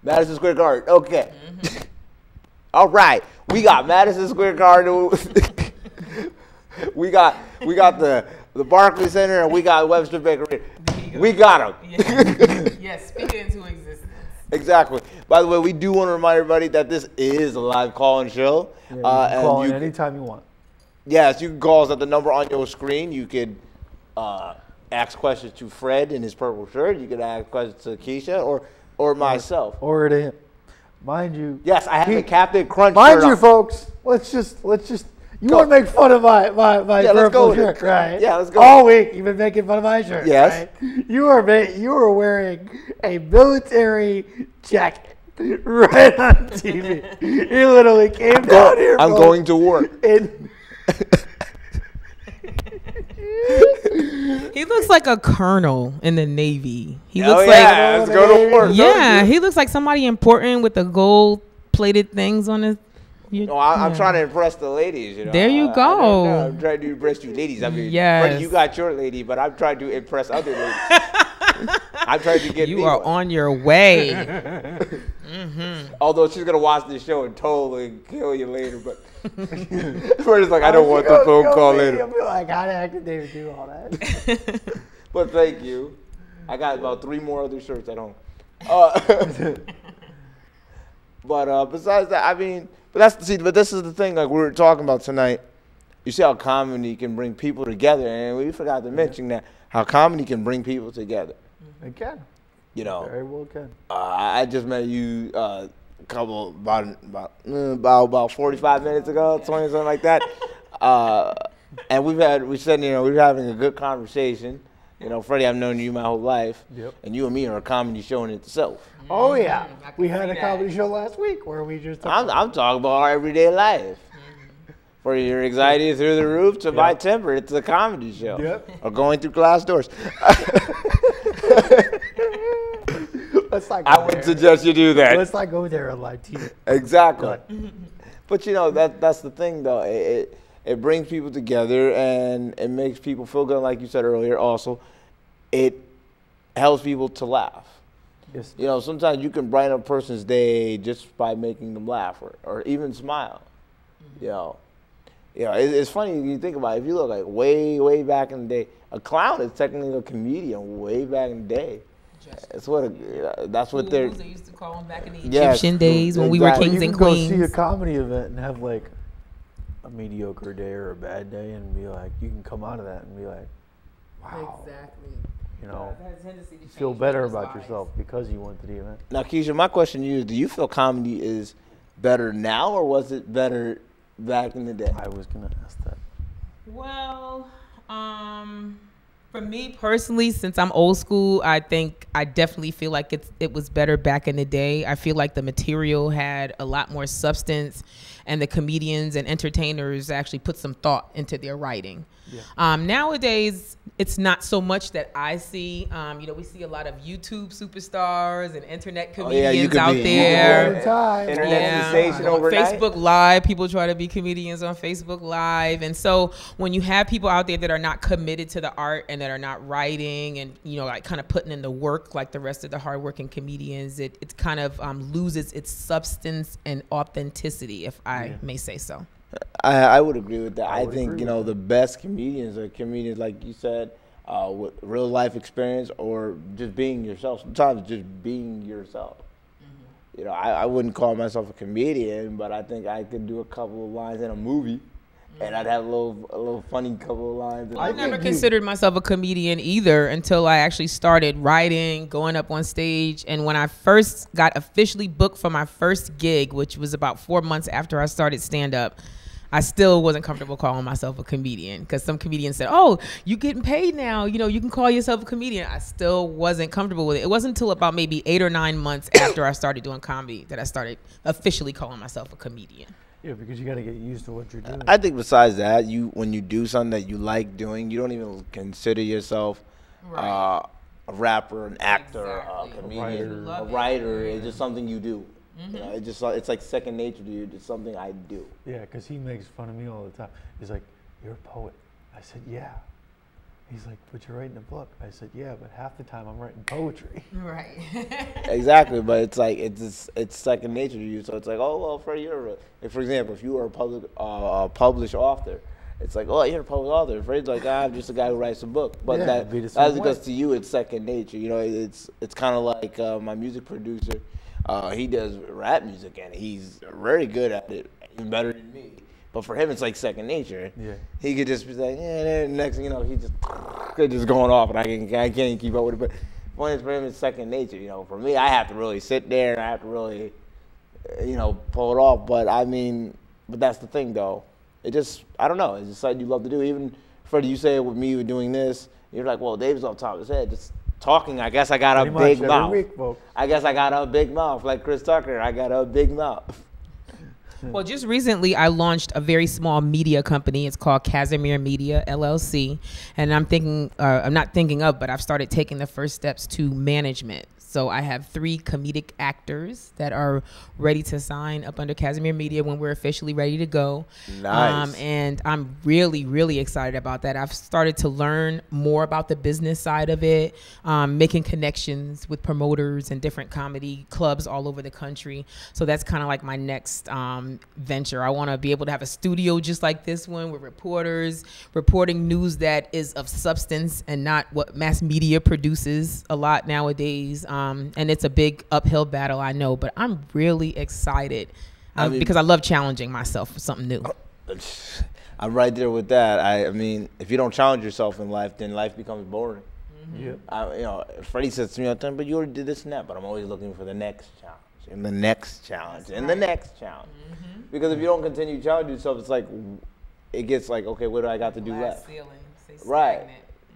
Madison Square Garden. Okay. All right. We got Madison Square Garden. we got the Barclays Center, and we got Webster Bakery. We got them. Yes, speak it into existence. Exactly. By the way, we do want to remind everybody that this is a live call-in show. Yeah, you can call in anytime you want. Yes, you can call us at the number on your screen. You could ask questions to Fred in his purple shirt. You could ask questions to Keisha or myself. Or to him. Mind you. Yes, I have the Captain Crunch Mind shirt you, on. folks, let's just you want to make fun of my purple shirt, right? Yeah, let's go. All week you've been making fun of my shirt. Yes. Right? You are wearing a military jacket right on TV. You literally came down here. I'm going to work. He looks like a colonel in the Navy. He looks let's go to work. Yeah, he looks like somebody important with the gold-plated things on his. I'm trying to impress the ladies. You know? There you go. I'm trying to impress you ladies. I mean, yes. Freddie, you got your lady, but I'm trying to impress other ladies. I'm trying to get you are on your way. Although she's gonna watch this show and totally kill you later, but Freddie's like, I don't want the phone call later. I'll be like, how the heck did David do all that? But thank you. I got about 3 more other shirts at home. But besides that, I mean, but this is the thing. Like we were talking about tonight. You see how comedy can bring people together, and we forgot to mention that how comedy can bring people together. It can. You know, Very well can. I just met you about 45 minutes ago, 20 something like that, and we were having a good conversation. You know, Freddie, I've known you my whole life, and you and me are a comedy show in itself. Oh yeah, we had a comedy show last week where we just. I'm talking about our everyday life. For your anxiety through the roof to my temper, it's a comedy show. Yep. Or going through glass doors. I would suggest you do that. Let's not go there on live TV. Exactly. But you know that's the thing though. It brings people together and it makes people feel good. Like you said earlier, also, it helps people to laugh. Yes. You know, sometimes you can brighten a person's day just by making them laugh or even smile. You know. Yeah, it's funny when you think about it. If you look like way back in the day, a clown is technically a comedian way back in the day. That's what they used to call them back in the Egyptian days when we were kings and queens. You can go see a comedy event and have like a mediocre day or a bad day and be like, you can come out of that and be like, wow. Exactly. You know, feel better about yourself because you went to the event. Now, Keisha, my question to you is, do you feel comedy is better now or was it better back in the day? I was going to ask that. Well, for me personally, since I'm old school, I think I definitely feel like it was better back in the day. I feel like the material had a lot more substance and the comedians and entertainers actually put some thought into their writing. Yeah. Nowadays, it's not so much that I see. You know, we see a lot of YouTube superstars and internet comedians out there. Internet sensation overnight. Facebook Live, people try to be comedians on Facebook Live. And so when you have people out there that are not committed to the art and that are not writing and, you know, like kind of putting in the work like the rest of the hardworking comedians, it kind of loses its substance and authenticity, if I may say so. I would agree with that. I think, you know, the best comedians are comedians, like you said, with real life experience or just being yourself. Sometimes just being yourself. Mm-hmm. You know, I wouldn't call myself a comedian, but I think I could do a couple of lines in a movie. And I'd have a little funny couple of lines. I never considered myself a comedian either until I actually started writing, going up on stage. And when I first got officially booked for my first gig, which was about 4 months after I started stand-up, I still wasn't comfortable calling myself a comedian because some comedians said, oh, you getting paid now. You know, you can call yourself a comedian. I still wasn't comfortable with it. It wasn't until about maybe 8 or 9 months after I started doing comedy that I started officially calling myself a comedian. Yeah, because you got to get used to what you're doing. I think besides that, when you do something that you like doing, you don't even consider yourself a rapper, an actor, a comedian, a writer. It's just something you do. Mm-hmm. You know, it's like second nature to you. It's something I do. Yeah, because he makes fun of me all the time. He's like, "You're a poet." I said, "Yeah." He's like, but you're writing a book. I said, yeah, but half the time I'm writing poetry. Right. Exactly, but it's like it's second nature to you. So it's like, oh well, Freddie, for example, if you were a published author, it's like, oh, you're a published author. Freddie's like, I'm just a guy who writes a book. But that's because to you it's second nature. You know, it's kind of like my music producer. He does rap music and he's very good at it, even better than me. But for him, it's like second nature. Yeah. He could just be like, yeah, next thing you know, he's just going off, and I can't even keep up with it. But for him, it's second nature. You know, for me, I have to really sit there and I have to really, pull it off. But but that's the thing, though. I don't know. It's just something you love to do. Even Freddie, you say it with me, with doing this. You're like, well, Dave's on top of his head, just talking. I guess I got a big mouth. I guess I got a big mouth, like Chris Tucker. I got a big mouth. Well, just recently I launched a very small media company. It's called Cassermere Media, LLC. And I'm not thinking of, but I've started taking the first steps to management. So I have 3 comedic actors that are ready to sign up under Cassermere Media when we're officially ready to go. Nice. And I'm really, really excited about that. I've started to learn more about the business side of it, making connections with promoters and different comedy clubs all over the country. So that's kind of like my next venture. I want to be able to have a studio just like this one with reporters reporting news that is of substance and not what mass media produces a lot nowadays. And it's a big uphill battle, I know, but I'm really excited because I love challenging myself for something new. I'm right there with that. I mean, if you don't challenge yourself in life, then life becomes boring. Mm-hmm. Yeah. Freddie says to me all the time, but you already did this and that, but I'm always looking for the next challenge, and the next challenge, and the next challenge. Mm-hmm. Because if you don't continue challenging yourself, it's like, it gets like, okay, what do I got to do left? Right.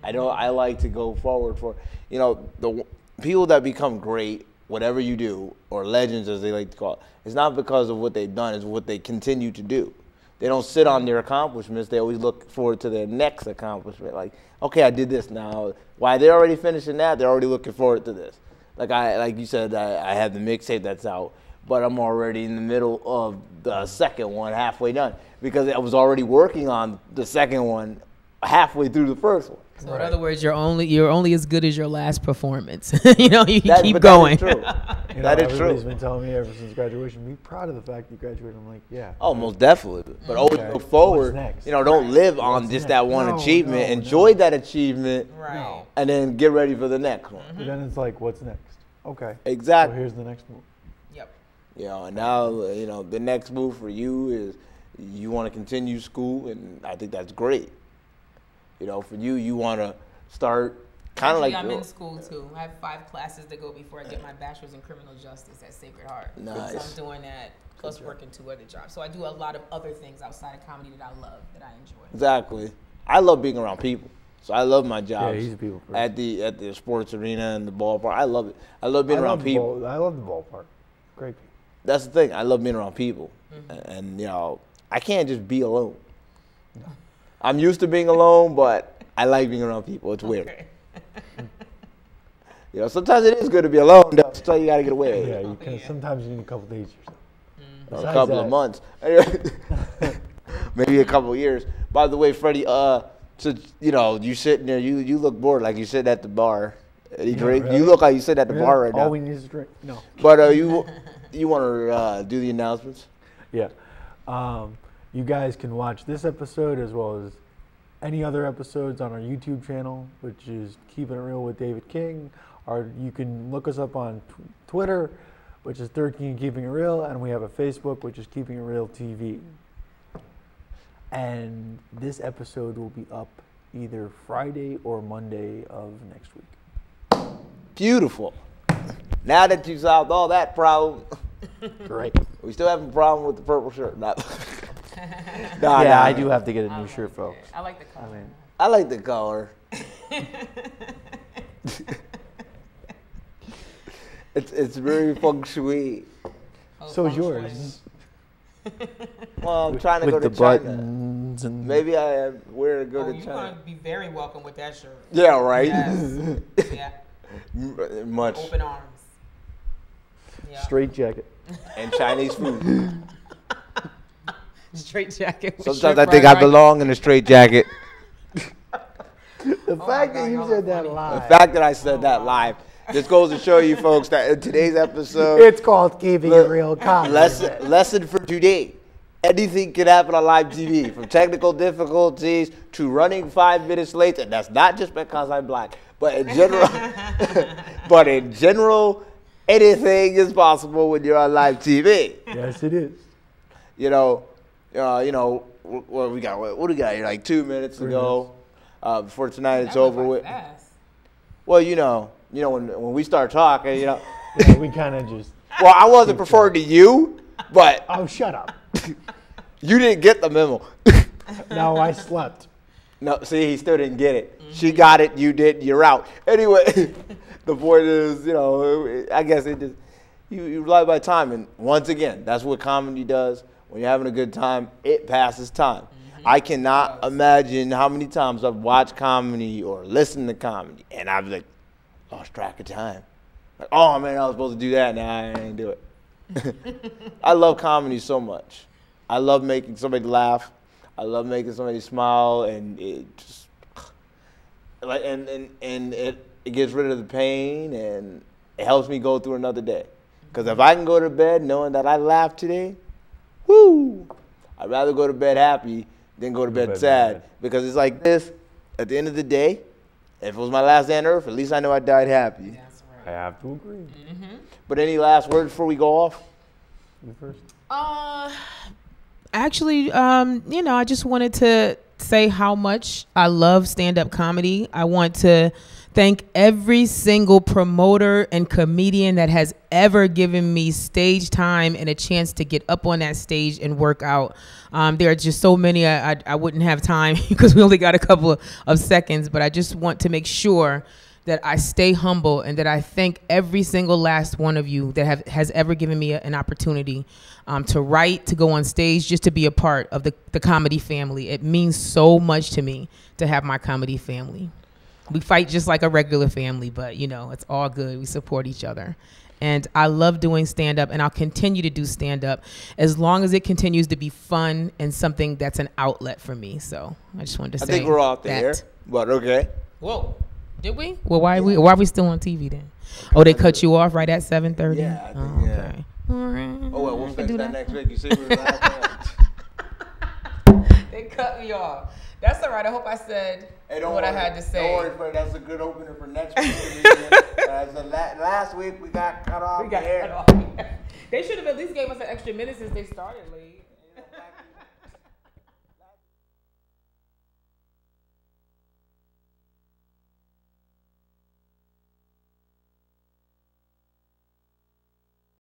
Mm-hmm. I like to go forward for, the people that become great, whatever you do, or legends as they like to call it, it's not because of what they've done, it's what they continue to do. They don't sit on their accomplishments, they always look forward to their next accomplishment. Like, okay, I did this now. Why they're already finishing that, they're already looking forward to this. Like you said, I have the mixtape that's out, but I'm already in the middle of the second one, halfway done, because I was already working on the second one halfway through the first one. So in other words, you're only as good as your last performance. You keep going. That is true. That is true. Everybody's been telling me ever since graduation, be proud of the fact you graduated. I'm like, yeah. Oh, most definitely. But always look forward. Don't live on just that one achievement. Enjoy that achievement, and then get ready for the next one. But then it's like, what's next? Okay. Exactly. So here's the next move. Yep. And now the next move for you is you want to continue school, and I think that's great. For you want to start kind of like. I'm in school too. I have 5 classes to go before I get my bachelor's in criminal justice at Sacred Heart. Nice. So I'm doing that plus working 2 other jobs. So I do a lot of other things outside of comedy that I love, that I enjoy. Exactly. I love being around people. So I love my job. Yeah, he's a people person. At the sports arena and the ballpark. I love it. I love being around people. I love the ballpark. Great people. That's the thing. I love being around people. Mm-hmm. And I can't just be alone. No. I'm used to being alone, but I like being around people. It's weird. Sometimes it is good to be alone, though. So you got to get away. Yeah, sometimes you need a couple days or so. A couple of months. Maybe a couple of years. By the way, Freddie, you sitting there, you look bored like you sit at the bar. You drink. Really? You look like you sit at the bar right now. All we need is a drink. No. But you want to do the announcements? Yeah. You guys can watch this episode as well as any other episodes on our YouTube channel, which is Keeping It Real with David King. Or you can look us up on Twitter, which is 13 Keeping It Real, and we have a Facebook, which is Keeping It Real TV. And this episode will be up either Friday or Monday of next week. Beautiful. Now that you solved all that problem, great. We still have a problem with the purple shirt. I do have to get a new shirt, folks. I like the color. I like the color. It's very feng shui. So is yours. Well, I'm trying to go to China. And maybe I wear to go to China. You're going to be very welcome with that shirt. Yeah, right? Yes. Yeah. Much. Open arms. Yeah. Straight jacket. And Chinese food. Straight jacket. Sometimes I think I belong in a straight jacket. That's The fact that you said that The live. fact that I said that live just goes to show you folks that in today's episode, It's called keeping it real comedy. lesson for today. Anything can happen on live TV, from technical difficulties to running 5 minutes late, and that's not just because I'm black, but in general, anything is possible when you're on live TV. Yes, it is. What we got? What do we got here? Like 2 minutes to go before tonight it's over with. Fast. Well, when we start talking, Yeah, we kind of just. Well, I wasn't referring to you, but Oh, shut up. you didn't get the memo. No, I slept. No, see, he still didn't get it. She got it, you didn't, you're out. Anyway, the point is, I guess it just, you rely by time. And once again, that's what comedy does. When you're having a good time, it passes time. I cannot imagine how many times I've watched comedy or listened to comedy, and I've like lost track of time. Like, oh man, I was supposed to do that, now I ain't do it. I love comedy so much. I love making somebody laugh. I love making somebody smile, and it just it gets rid of the pain, and it helps me go through another day. Because if I can go to bed knowing that I laughed today, woo! I'd rather go to bed happy than go to bed sad. Because it's like this, at the end of the day, if it was my last day on earth, at least I know I died happy. That's I right. have to agree. Mm-hmm. But any last words before we go off? You first. Actually, I just wanted to say how much I love stand-up comedy. I want to thank every single promoter and comedian that has ever given me stage time and a chance to get up on that stage and work out. There are just so many I wouldn't have time because we only got a couple of seconds, but I just want to make sure that I stay humble and that I thank every single last one of you that has ever given me an opportunity to write, to go on stage, just to be a part of the comedy family. It means so much to me to have my comedy family. We fight just like a regular family, but it's all good. We support each other. And I love doing stand-up, and I'll continue to do stand-up as long as it continues to be fun and something that's an outlet for me. So I just wanted to say I think we're off the air, but okay. Whoa. Did we? Well, why are we still on TV then? Oh, they cut you off right at 7:30? Yeah, I think, yeah. Okay. All right. Oh, well, we'll fix that next week. You see what They cut me off. That's all right. I hope I said what I had to say. Don't worry, Fred. That's a good opener for next week. Last week we got cut off. They should have at least gave us an extra minute since they started late.